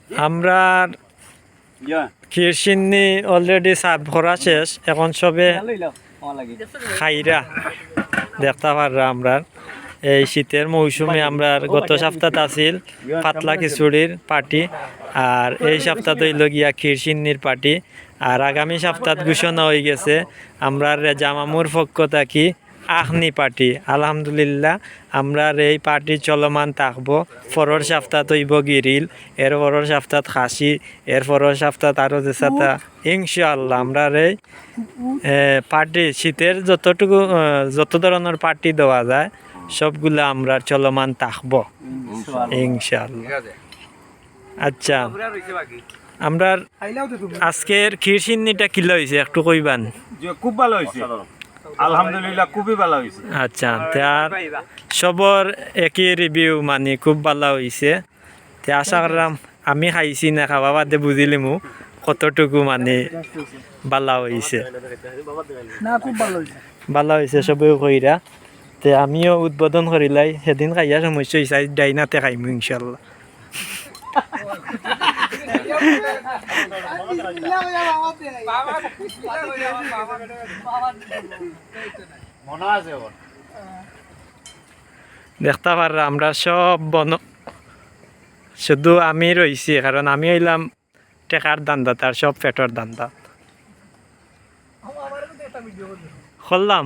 আমরা ক্ষীরসিন্নি already serve করা শেষ, এখন সবে খাইরা দেখতে পাররা। আমরা এই শীতের মৌসুমে আমরা গত সপ্তাহ আছিল পাতলা খিচুড়ির পার্টি, আর এই সপ্তাহ হইল গিয়া ক্ষীরসিন্নির পার্টি। আর আগামী সপ্তাহ ঘোষণা হয়ে গেছে আমরা রেজা মামুর পক্ষ থাকি আখনি পার্টি। আলহামদুলিল্লাহ আমরা এই পার্টি চলমান থাকবো। পরের সপ্তাহ হইব গিরিল, এর পরের সপ্তাহ খাসি, এর পরের সপ্তাহ আরও যে সাথে ইনশাআল্লাহ আমরা এই পার্টি শীতের যত ধরনের পার্টি দেওয়া যায় সবগুলো আমরা চলমান থাকবো ইনশাআল্লাহ। আচ্ছা, আমরা আজকের ক্ষীরসিন্নিটা কিলো হয়েছে একটু কইবান? খুব ভালো হয়েছে, আলহামদুলিল্লাহ খুবই ভালো হয়েছে। আচ্ছা, তার সবর একই রিভিউ, মানে খুব ভালো হয়েছে। তে আশা করলাম আমি খাইছি না, খাওয়া বাদে বুঝিলিমু কতটুকু মানে ভালো হয়েছে। ভালো হয়েছে সবেও কইরা। তে আমিও উদ্বোধন করিলাই, সেদিন খাইয়া সমস্যা হয়েছে, ডাইনাতে খাইমু ইনশাল্লাহ। দেখতে পাররা আমরা সব শুধু আমি রইছি, কারণ আমি হইলাম টেকার দান্দা, তার সব পেটর দান্দা করলাম।